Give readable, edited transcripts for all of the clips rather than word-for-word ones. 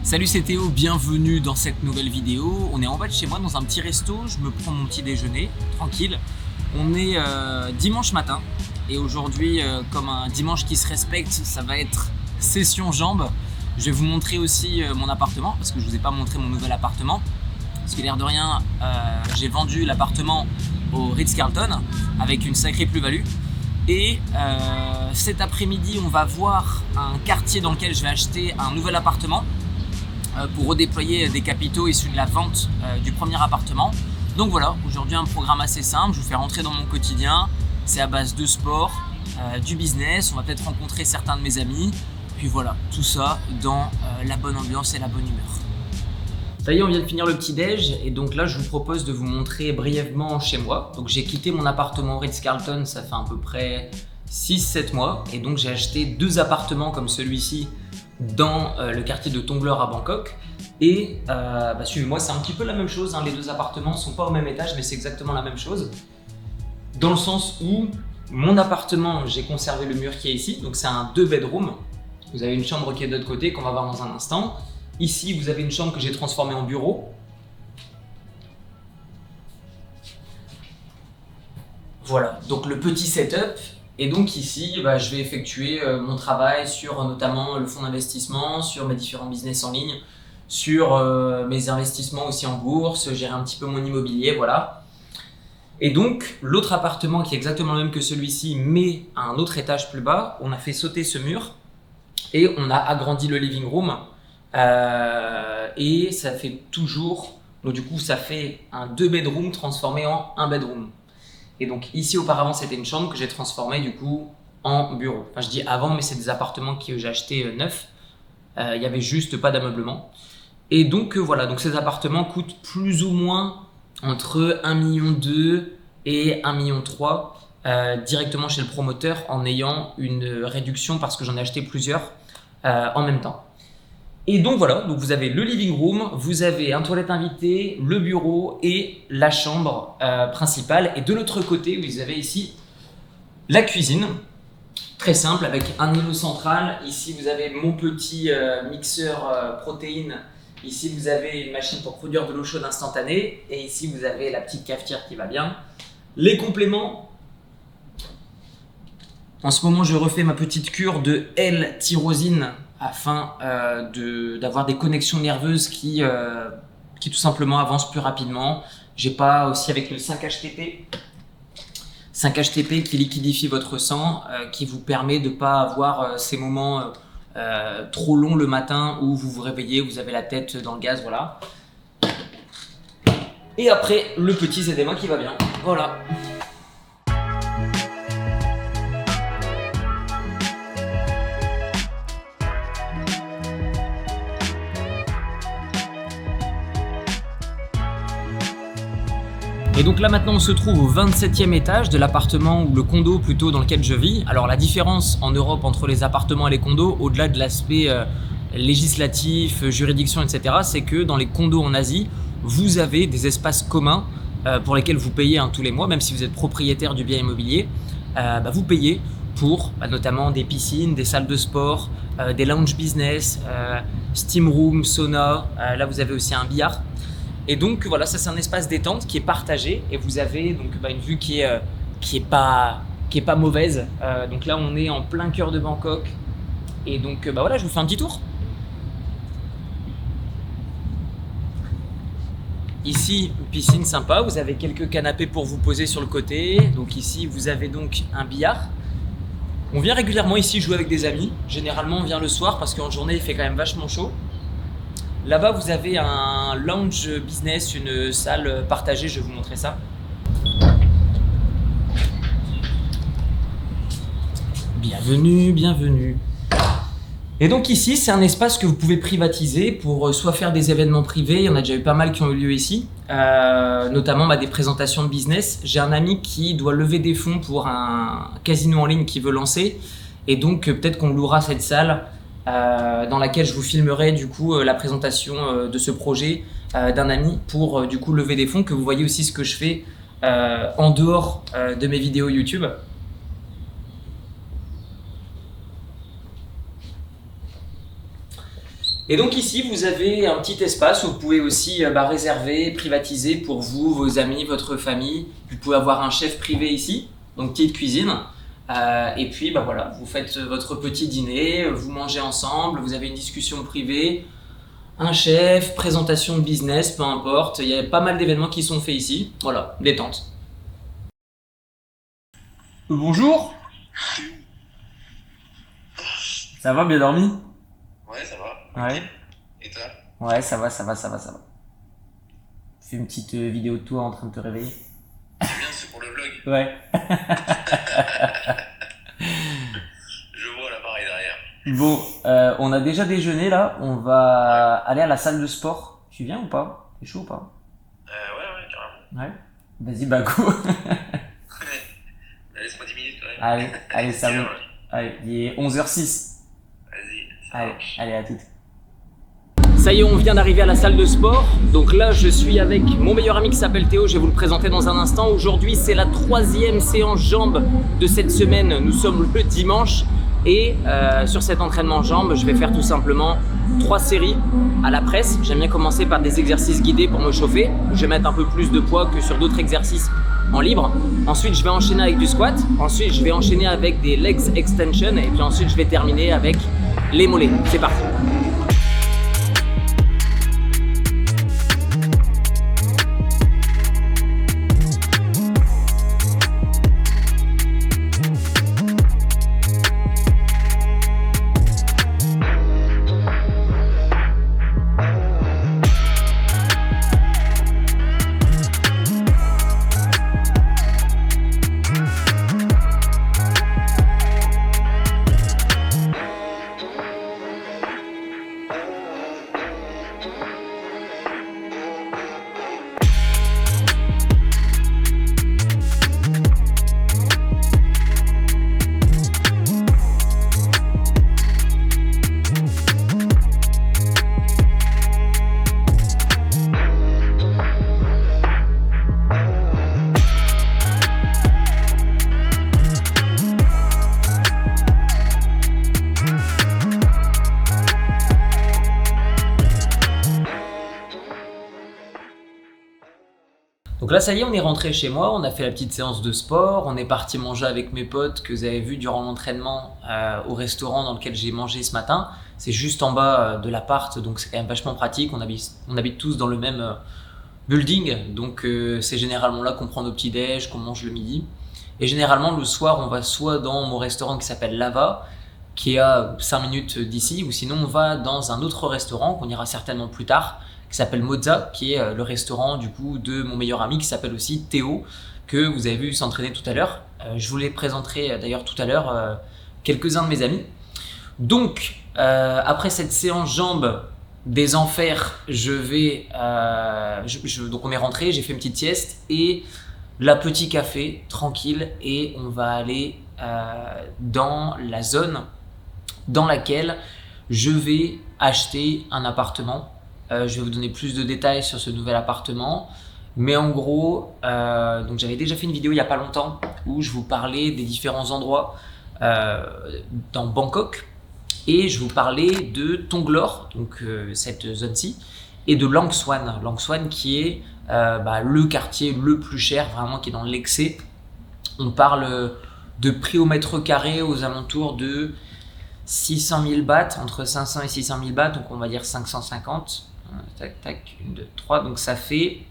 Salut, c'est Théo, bienvenue dans cette nouvelle vidéo. On est en bas de chez moi dans un petit resto, je me prends mon petit déjeuner, tranquille. On est dimanche matin et aujourd'hui, comme un dimanche qui se respecte, ça va être session jambes. Je vais vous montrer aussi mon appartement parce que je vous ai pas montré mon nouvel appartement. Parce que l'air de rien, j'ai vendu l'appartement au Ritz-Carlton avec une sacrée plus-value. Et cet après-midi, on va voir un quartier dans lequel je vais acheter un nouvel appartement pour redéployer des capitaux issus de la vente du premier appartement. Donc voilà, aujourd'hui un programme assez simple, je vous fais rentrer dans mon quotidien. C'est à base de sport, du business, on va peut-être rencontrer certains de mes amis. Puis voilà, tout ça dans la bonne ambiance et la bonne humeur. Ça y est, on vient de finir le petit-déj et donc là je vous propose de vous montrer brièvement chez moi. Donc j'ai quitté mon appartement au Ritz-Carlton, ça fait à peu près 6-7 mois et donc j'ai acheté 2 appartements comme celui-ci dans le quartier de Tongleur à Bangkok. Et suivez-moi, c'est un petit peu la même chose, hein. Les 2 appartements ne sont pas au même étage mais c'est exactement la même chose. Dans le sens où mon appartement, j'ai conservé le mur qui est ici, donc c'est un 2 bedroom. Vous avez une chambre qui est de l'autre côté qu'on va voir dans un instant. Ici, vous avez une chambre que j'ai transformée en bureau. Voilà, donc le petit setup. Et donc ici, je vais effectuer mon travail sur notamment le fonds d'investissement, sur mes différents business en ligne, sur mes investissements aussi en bourse, gérer un petit peu mon immobilier, voilà. Et donc, l'autre appartement qui est exactement le même que celui-ci, mais à un autre étage plus bas, on a fait sauter ce mur et on a agrandi le living room. Et ça fait toujours, donc du coup ça fait un 2 bedroom transformé en 1 bedroom. Et donc ici auparavant c'était une chambre que j'ai transformée du coup en bureau. Enfin je dis avant, mais c'est des appartements que j'ai achetés neufs. Il y avait juste pas d'ameublement. Et donc voilà, donc ces appartements coûtent plus ou moins entre 1,2 million et 1,3 million directement chez le promoteur en ayant une réduction parce que j'en ai acheté plusieurs en même temps. Et donc voilà, donc vous avez le living room, vous avez un toilette invité, le bureau et la chambre principale. Et de l'autre côté, vous avez ici la cuisine, très simple avec un îlot central. Ici, vous avez mon petit mixeur protéines. Ici, vous avez une machine pour produire de l'eau chaude instantanée. Et ici, vous avez la petite cafetière qui va bien. Les compléments. En ce moment, je refais ma petite cure de L-tyrosine afin d'avoir des connexions nerveuses qui tout simplement avancent plus rapidement. J'ai pas aussi avec le 5-HTP. 5-HTP qui liquidifie votre sang, qui vous permet de ne pas avoir ces moments trop longs le matin où vous vous réveillez, vous avez la tête dans le gaz, voilà. Et après, le petit ZMA qui va bien, voilà. Et donc là maintenant on se trouve au 27e étage de l'appartement ou le condo plutôt dans lequel je vis. Alors la différence en Europe entre les appartements et les condos, au-delà de l'aspect législatif, juridiction, etc., c'est que dans les condos en Asie, vous avez des espaces communs pour lesquels vous payez tous les mois, même si vous êtes propriétaire du bien immobilier, vous payez pour notamment des piscines, des salles de sport, des lounge business, steam room, sauna, là vous avez aussi un billard. Et donc voilà, ça c'est un espace détente qui est partagé et vous avez donc une vue qui est pas mauvaise. Donc là on est en plein cœur de Bangkok et donc voilà, je vous fais un petit tour. Ici, piscine sympa, vous avez quelques canapés pour vous poser sur le côté. Donc ici vous avez donc un billard. On vient régulièrement ici jouer avec des amis. Généralement on vient le soir parce qu'en journée il fait quand même vachement chaud. Là-bas, vous avez un lounge business, une salle partagée, je vais vous montrer ça. Bienvenue, bienvenue. Et donc ici, c'est un espace que vous pouvez privatiser pour soit faire des événements privés, il y en a déjà eu pas mal qui ont eu lieu ici, notamment des présentations de business. J'ai un ami qui doit lever des fonds pour un casino en ligne qu'il veut lancer, et donc peut-être qu'on louera cette salle dans laquelle je vous filmerai du coup la présentation de ce projet d'un ami pour du coup lever des fonds, que vous voyez aussi ce que je fais en dehors de mes vidéos YouTube. Et donc ici, vous avez un petit espace où vous pouvez aussi réserver, privatiser pour vous, vos amis, votre famille. Vous pouvez avoir un chef privé ici, donc petite cuisine. Et puis voilà, vous faites votre petit dîner, vous mangez ensemble, vous avez une discussion privée, un chef, présentation de business, peu importe. Il y a pas mal d'événements qui sont faits ici. Voilà, détente. Bonjour. Ça va, bien dormi? Ouais, ça va. Ouais. Et toi? Ouais, ça va. Fais une petite vidéo de toi en train de te réveiller. C'est bien, c'est pour le vlog. Ouais. Je vois l'appareil derrière. Bon, on a déjà déjeuné là. On va aller à la salle de sport. Tu viens ou pas? T'es chaud ou pas? Ouais, carrément. Ouais. Vas-y, bah go. Laisse-moi 10 minutes quand même. Allez, ça Tiens, roule. ouais. Allez, il est 11h06. Vas-y, ça marche. Allez, à toutes. Ça y est, on vient d'arriver à la salle de sport. Donc là, je suis avec mon meilleur ami qui s'appelle Théo. Je vais vous le présenter dans un instant. Aujourd'hui, c'est la 3e séance jambes de cette semaine. Nous sommes le dimanche. Et sur cet entraînement jambes, je vais faire tout simplement 3 séries à la presse. J'aime bien commencer par des exercices guidés pour me chauffer. Je vais mettre un peu plus de poids que sur d'autres exercices en libre. Ensuite, je vais enchaîner avec du squat. Ensuite, je vais enchaîner avec des legs extension. Et puis ensuite, je vais terminer avec les mollets. C'est parti. Donc là, ça y est, on est rentré chez moi, on a fait la petite séance de sport, on est parti manger avec mes potes que vous avez vu durant l'entraînement au restaurant dans lequel j'ai mangé ce matin. C'est juste en bas de l'appart, donc c'est quand même vachement pratique. On habite tous dans le même building, donc c'est généralement là qu'on prend nos petits déj, qu'on mange le midi. Et généralement, le soir, on va soit dans mon restaurant qui s'appelle Lava, qui est à 5 minutes d'ici, ou sinon on va dans un autre restaurant qu'on ira certainement plus tard, qui s'appelle Mozza, qui est le restaurant du coup de mon meilleur ami qui s'appelle aussi Théo, que vous avez vu s'entraîner tout à l'heure. Je vous les présenterai d'ailleurs tout à l'heure quelques-uns de mes amis. Donc après cette séance jambes des enfers, donc on est rentré, j'ai fait une petite sieste et la petit café tranquille et on va aller dans la zone dans laquelle je vais acheter un appartement. Je vais vous donner plus de détails sur ce nouvel appartement. Mais en gros, donc j'avais déjà fait une vidéo il n'y a pas longtemps où je vous parlais des différents endroits dans Bangkok. Et je vous parlais de Tonglor, donc cette zone-ci, et de Lang Swan. Lang Swan qui est le quartier le plus cher, vraiment qui est dans l'excès. On parle de prix au mètre carré aux alentours de 600 000 bahts, entre 500 et 600 000 bahts, donc on va dire 550. Tac, tac, 1, 2, 3. Donc ça fait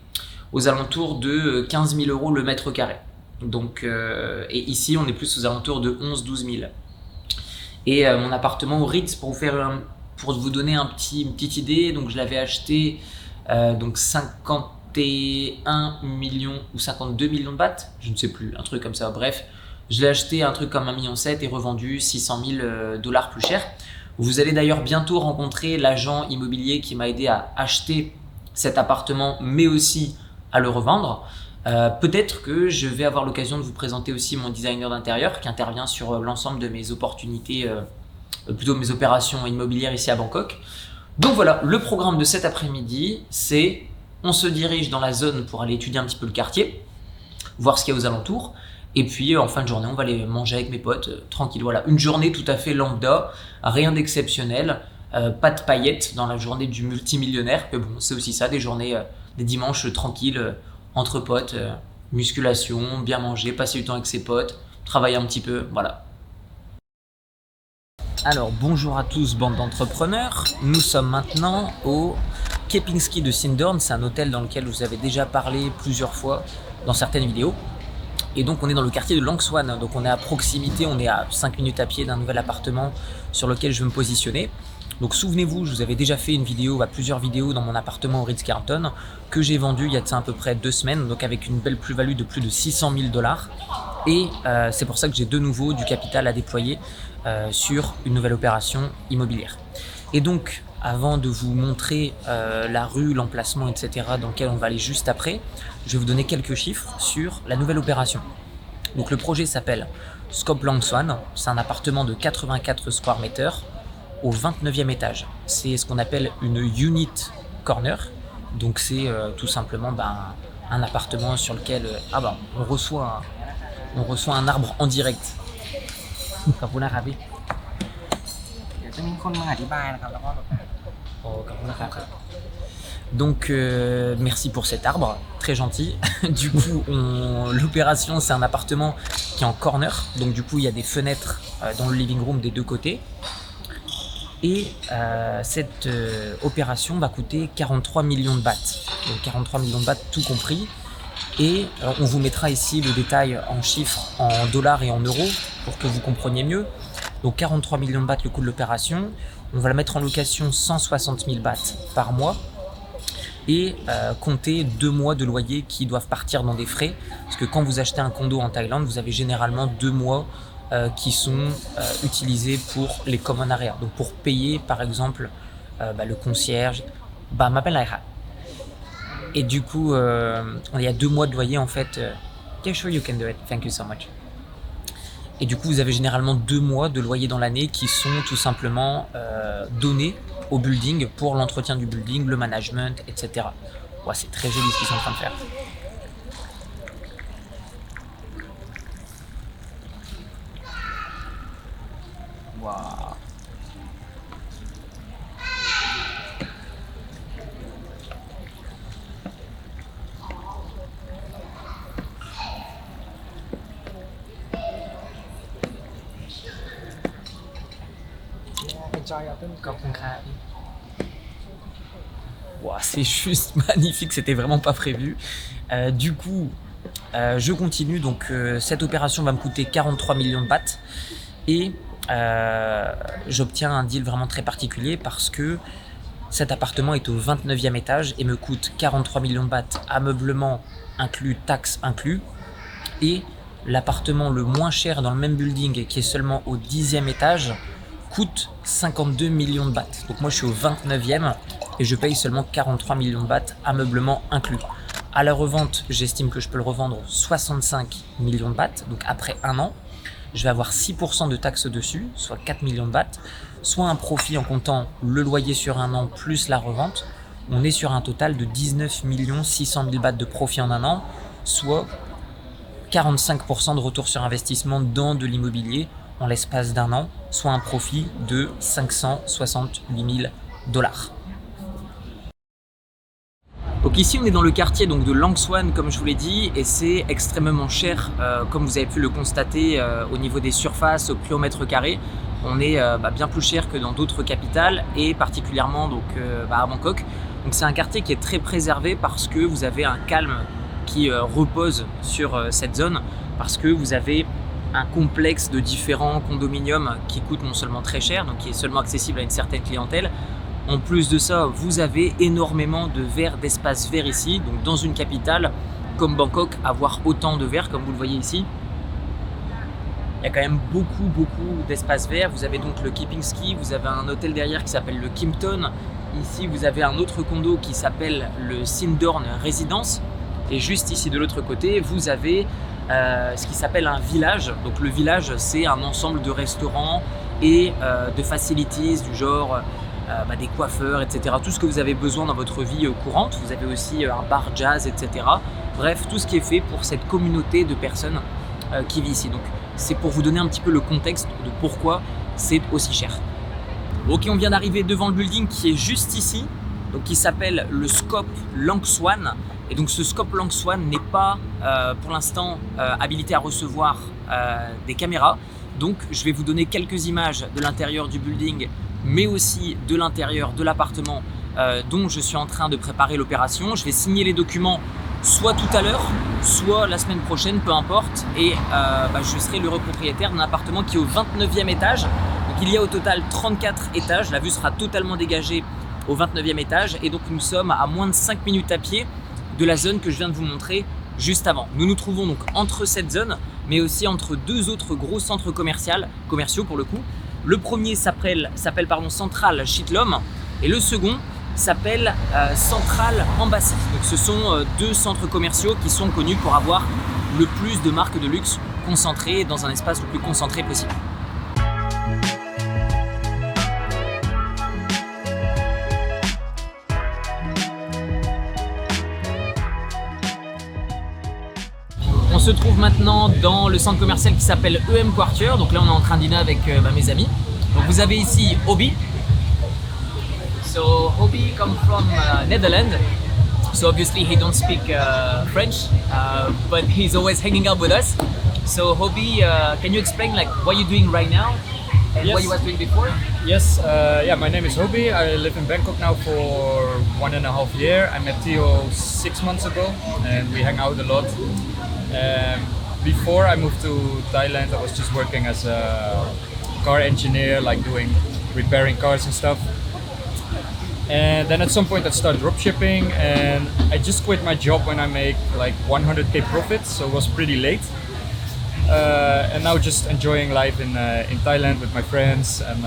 aux alentours de 15 000 € le mètre carré. Donc, et ici, on est plus aux alentours de 11-12 000. Et mon appartement au Ritz, pour vous donner une petite idée, donc je l'avais acheté donc 51 millions ou 52 millions de bahts, je ne sais plus, un truc comme ça. Bref, je l'ai acheté un truc comme 1,7 million et revendu 600 000 $ plus cher. Vous allez d'ailleurs bientôt rencontrer l'agent immobilier qui m'a aidé à acheter cet appartement, mais aussi à le revendre. Peut-être que je vais avoir l'occasion de vous présenter aussi mon designer d'intérieur qui intervient sur l'ensemble de mes opportunités, plutôt mes opérations immobilières ici à Bangkok. Donc voilà, le programme de cet après-midi, c'est on se dirige dans la zone pour aller étudier un petit peu le quartier, voir ce qu'il y a aux alentours. Et puis en fin de journée, on va aller manger avec mes potes, tranquille. Voilà, une journée tout à fait lambda, rien d'exceptionnel. pas de paillettes dans la journée du multimillionnaire. Mais bon, c'est aussi ça, des journées, des dimanches tranquilles, entre potes, musculation, bien manger, passer du temps avec ses potes, travailler un petit peu, voilà. Alors bonjour à tous bande d'entrepreneurs, nous sommes maintenant au Kempinski de Sindorn, c'est un hôtel dans lequel vous avez déjà parlé plusieurs fois dans certaines vidéos. Et donc on est dans le quartier de Langswan, donc on est à proximité, on est à 5 minutes à pied d'un nouvel appartement sur lequel je vais me positionner. Donc souvenez-vous, je vous avais déjà fait une vidéo, plusieurs vidéos dans mon appartement au Ritz-Carlton que j'ai vendu il y a à peu près 2 semaines, donc avec une belle plus-value de plus de 600 000 $. Et c'est pour ça que j'ai de nouveau du capital à déployer sur une nouvelle opération immobilière. Et donc, avant de vous montrer la rue, l'emplacement, etc. dans lequel on va aller juste après, je vais vous donner quelques chiffres sur la nouvelle opération. Donc le projet s'appelle Scope Langswan, c'est un appartement de 84 square meters au 29e étage. C'est ce qu'on appelle une unit corner, donc c'est tout simplement un appartement sur lequel on reçoit un arbre en direct. Donc merci pour cet arbre, très gentil. Du coup, l'opération c'est un appartement qui est en corner, donc du coup il y a des fenêtres dans le living room des deux côtés. Et cette opération va coûter 43 millions de bahts, donc 43 millions de bahts tout compris. Et on vous mettra ici le détail en chiffres, en dollars et en euros pour que vous compreniez mieux. Donc 43 millions de bahts le coût de l'opération. On va la mettre en location 160 000 bahts par mois et compter 2 mois de loyer qui doivent partir dans des frais. Parce que quand vous achetez un condo en Thaïlande, vous avez généralement 2 mois qui sont utilisés pour les common areas. Donc pour payer par exemple le concierge, m'appelle Aira. Et du coup, il y a 2 mois de loyer en fait. Yeah, sure you can do it. Thank you so much. Et du coup, vous avez généralement 2 mois de loyer dans l'année qui sont tout simplement donnés au building pour l'entretien du building, le management, etc. Ouais, c'est très joli ce qu'ils sont en train de faire. Waouh. Wow, c'est juste magnifique, c'était vraiment pas prévu. Du coup, je continue. Donc, cette opération va me coûter 43 millions de bahts et j'obtiens un deal vraiment très particulier parce que cet appartement est au 29e étage et me coûte 43 millions de bahts, ameublement inclus, taxes inclus, et l'appartement le moins cher dans le même building qui est seulement au 10e étage coûte 52 millions de bahts. Donc moi je suis au 29e et je paye seulement 43 millions de bahts, ameublement inclus. À la revente, j'estime que je peux le revendre 65 millions de bahts, donc après 1 an. Je vais avoir 6% de taxes dessus, soit 4 millions de bahts, soit un profit en comptant le loyer sur 1 an plus la revente. On est sur un total de 19 600 000 bahts de profit en 1 an, soit 45% de retour sur investissement dans de l'immobilier en l'espace d'1 an, soit un profit de 568 000 $. Donc ici on est dans le quartier donc de Langswan comme je vous l'ai dit, et c'est extrêmement cher comme vous avez pu le constater au niveau des surfaces, au prix au mètre carré. On est bien plus cher que dans d'autres capitales et particulièrement donc, à Bangkok. Donc c'est un quartier qui est très préservé parce que vous avez un calme qui repose sur cette zone, parce que vous avez un complexe de différents condominiums qui coûtent non seulement très cher, donc qui est seulement accessible à une certaine clientèle. En plus de ça, vous avez énormément d'espaces verts ici. Donc dans une capitale comme Bangkok, avoir autant de verts comme vous le voyez ici, il y a quand même beaucoup d'espaces verts. Vous avez donc le Kempinski, vous avez un hôtel derrière qui s'appelle le Kimpton. Ici, vous avez un autre condo qui s'appelle le Sindorn Residence. Et juste ici de l'autre côté, vous avez ce qui s'appelle un village. Donc le village, c'est un ensemble de restaurants et de facilities du genre des coiffeurs, etc. Tout ce que vous avez besoin dans votre vie courante. Vous avez aussi un bar jazz, etc. Bref, tout ce qui est fait pour cette communauté de personnes qui vit ici. Donc c'est pour vous donner un petit peu le contexte de pourquoi c'est aussi cher. Ok, on vient d'arriver devant le building qui est juste ici, donc qui s'appelle le Scope Lang Swan. Et donc ce Scope Lang Swan n'est pas pour l'instant habilité à recevoir des caméras. Donc je vais vous donner quelques images de l'intérieur du building, mais aussi de l'intérieur de l'appartement dont je suis en train de préparer l'opération. Je vais signer les documents soit tout à l'heure, soit la semaine prochaine, peu importe. Et je serai l'heureux propriétaire d'un appartement qui est au 29e étage. Donc il y a au total 34 étages. La vue sera totalement dégagée au 29e étage. Et donc nous sommes à moins de 5 minutes à pied de la zone que je viens de vous montrer juste avant. Nous nous trouvons donc entre cette zone, mais aussi entre deux autres gros centres commerciaux pour le coup. Le premier s'appelle Central Chitlom et le second s'appelle Central Embassy. Donc ce sont deux centres commerciaux qui sont connus pour avoir le plus de marques de luxe concentrées dans un espace le plus concentré possible. On se trouve maintenant dans le centre commercial qui s'appelle EM Quartier. Donc là on est en train de dîner avec mes amis. Donc vous avez ici Obi. So Obi comes from Netherlands. So obviously he don't speak French, but he's always hanging out with us. So Obi, can you explain like what you're doing right now and what you was doing before? Yes, my name is Obi. I live in Bangkok now for 1.5 years. I met Theo 6 months ago and we hang out a lot. Before I moved to Thailand, I was just working as a car engineer, like repairing cars and stuff. And then at some point I started dropshipping and I just quit my job when I make like 100k profits, so it was pretty late. And now just enjoying life in Thailand with my friends and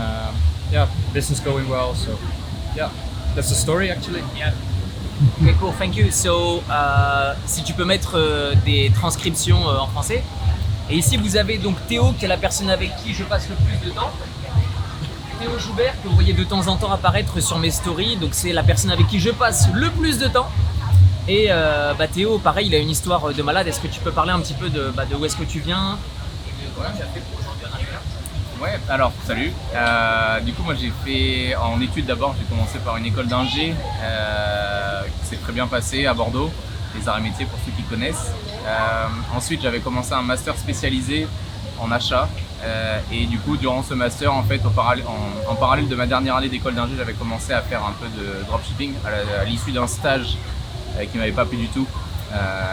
business going well. So yeah, that's the story actually. Yeah. Okay, cool, thank you. So, si tu peux mettre des transcriptions en français. Et ici, vous avez donc Théo, qui est la personne avec qui je passe le plus de temps. Théo Joubert, que vous voyez de temps en temps apparaître sur mes stories. Donc, c'est la personne avec qui je passe le plus de temps. Et Théo, pareil, il a une histoire de malade. Est-ce que tu peux parler un petit peu de où est-ce que tu viens et de quoi tu as fait pour aujourd'hui en arriver là? Ouais, alors salut. Du coup, moi j'ai fait en études d'abord, j'ai commencé par une école d'ingé qui s'est très bien passée à Bordeaux, les arts et métiers pour ceux qui connaissent. Ensuite, j'avais commencé un master spécialisé en achat et du coup, durant ce master, en fait, en parallèle de ma dernière année d'école d'ingé, j'avais commencé à faire un peu de dropshipping à l'issue d'un stage qui m'avait pas plu du tout.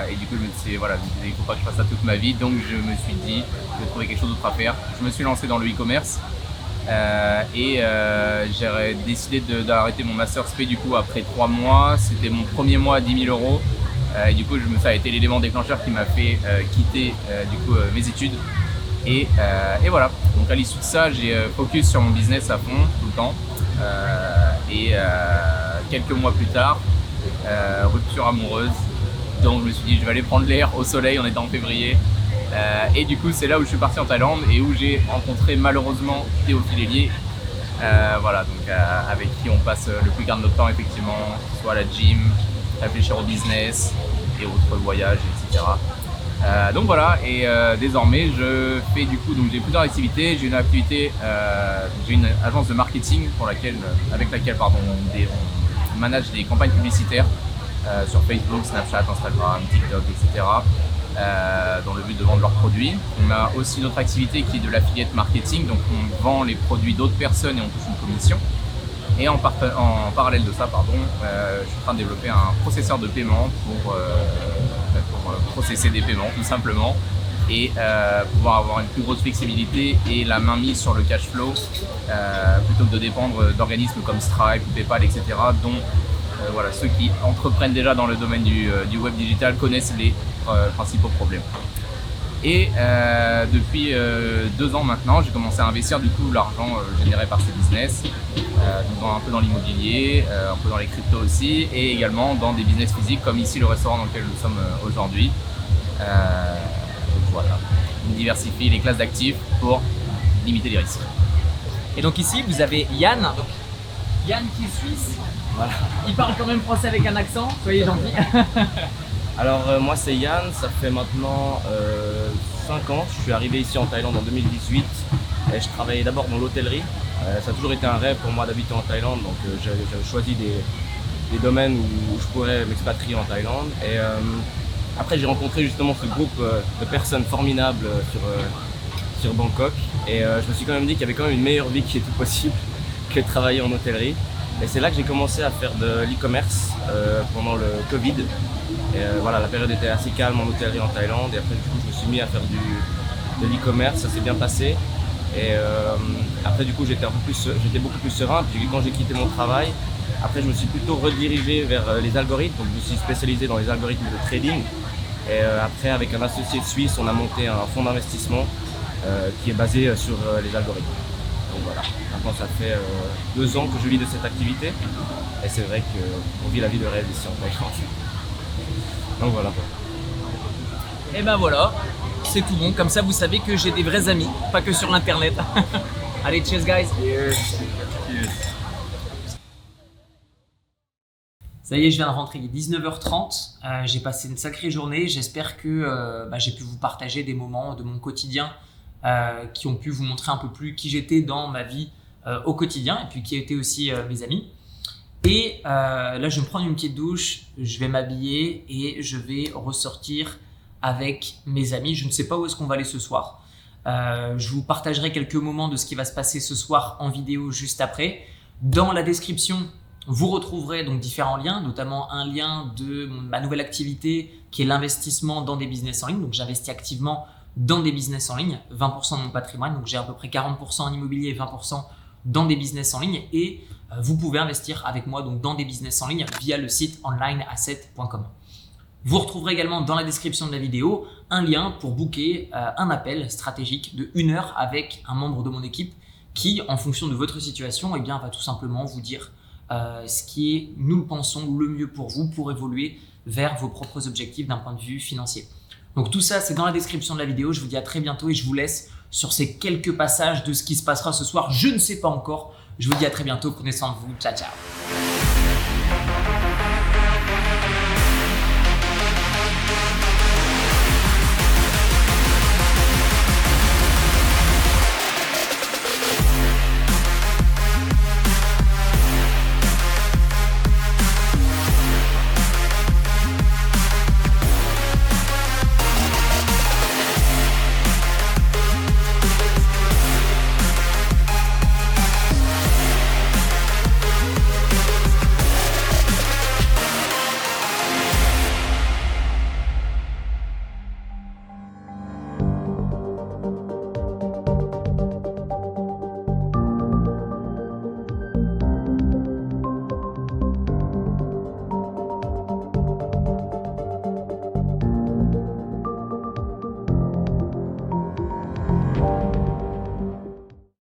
Et du coup, je me disais, voilà, il ne faut pas que je fasse ça toute ma vie, donc je me suis dit, je vais trouver quelque chose d'autre à faire. Je me suis lancé dans le e-commerce et j'ai décidé d'arrêter mon master spé du coup après 3 mois. C'était mon premier mois à 10 000 euros. Et du coup, ça a été l'élément déclencheur qui m'a fait quitter mes études. Et voilà, donc à l'issue de ça, j'ai focus sur mon business à fond, tout le temps. Quelques mois plus tard, rupture amoureuse. Donc je me suis dit je vais aller prendre l'air au soleil, on était en février. Et du coup c'est là où je suis parti en Thaïlande et où j'ai rencontré malheureusement Théophile Hélier. Voilà, donc avec qui on passe le plus quart de notre temps effectivement, soit à la gym, réfléchir au business et autres voyages, etc. Donc voilà, et désormais je fais du coup, donc j'ai plusieurs activités. J'ai une agence de marketing avec laquelle on manage des campagnes publicitaires sur Facebook, Snapchat, Instagram, TikTok, etc. Dans le but de vendre leurs produits. On a aussi notre activité qui est de l'affiliate marketing, donc on vend les produits d'autres personnes et on touche une commission. Et en parallèle de ça, je suis en train de développer un processeur de paiement pour processer des paiements tout simplement et pouvoir avoir une plus grosse flexibilité et la main mise sur le cash flow plutôt que de dépendre d'organismes comme Stripe, PayPal, etc. dont voilà, ceux qui entreprennent déjà dans le domaine du web digital connaissent les principaux problèmes. Et depuis 2 ans maintenant, j'ai commencé à investir du coup l'argent généré par ces business, un peu dans l'immobilier, un peu dans les cryptos aussi, et également dans des business physiques comme ici le restaurant dans lequel nous sommes aujourd'hui. Donc voilà, on diversifie les classes d'actifs pour limiter les risques. Et donc ici vous avez Yann. Donc, Yann qui est suisse. Voilà. Il parle quand même français avec un accent, soyez gentils. Alors moi c'est Yann, ça fait maintenant 5 ans, je suis arrivé ici en Thaïlande en 2018 et je travaillais d'abord dans l'hôtellerie Ça a toujours été un rêve pour moi d'habiter en Thaïlande, donc j'avais choisi des domaines où je pourrais m'expatrier en Thaïlande. Et après, j'ai rencontré justement ce groupe de personnes formidables sur Bangkok. Et je me suis quand même dit qu'il y avait quand même une meilleure vie qui était possible que de travailler en hôtellerie. Et c'est là que j'ai commencé à faire de l'e-commerce pendant le Covid. Et voilà, la période était assez calme en hôtellerie en Thaïlande. Et après, du coup, je me suis mis à faire de l'e-commerce. Ça s'est bien passé. Et après, du coup, j'étais beaucoup plus serein. Puis quand j'ai quitté mon travail, après, je me suis plutôt redirigé vers les algorithmes. Donc, je me suis spécialisé dans les algorithmes de trading. Et après, avec un associé suisse, on a monté un fonds d'investissement qui est basé sur les algorithmes. Donc voilà, maintenant ça fait 2 ans que je vis de cette activité. Et c'est vrai qu'on vit la vie de rêve ici en Thaïlande. Donc voilà. Et ben voilà, c'est tout bon. Comme ça, vous savez que j'ai des vrais amis, pas que sur l'internet. Allez, cheers guys. Ça y est, je viens de rentrer, il est 19h30. J'ai passé une sacrée journée. J'espère que j'ai pu vous partager des moments de mon quotidien qui ont pu vous montrer un peu plus qui j'étais dans ma vie au quotidien et puis qui étaient aussi mes amis. Et là, je vais me prendre une petite douche, je vais m'habiller et je vais ressortir avec mes amis. Je ne sais pas où est-ce qu'on va aller ce soir. Je vous partagerai quelques moments de ce qui va se passer ce soir en vidéo juste après. Dans la description, vous retrouverez donc différents liens, notamment un lien de ma nouvelle activité qui est l'investissement dans des business en ligne. Donc, j'investis activement dans des business en ligne, 20% de mon patrimoine. Donc, j'ai à peu près 40% en immobilier et 20% dans des business en ligne. Et vous pouvez investir avec moi donc dans des business en ligne via le site onlineasset.com. Vous retrouverez également dans la description de la vidéo un lien pour booker un appel stratégique de 1 heure avec un membre de mon équipe qui, en fonction de votre situation, va tout simplement vous dire ce qui est, nous le pensons, le mieux pour vous pour évoluer vers vos propres objectifs d'un point de vue financier. Donc tout ça, c'est dans la description de la vidéo. Je vous dis à très bientôt et je vous laisse sur ces quelques passages de ce qui se passera ce soir. Je ne sais pas encore. Je vous dis à très bientôt. Prenez soin de vous. Ciao, ciao.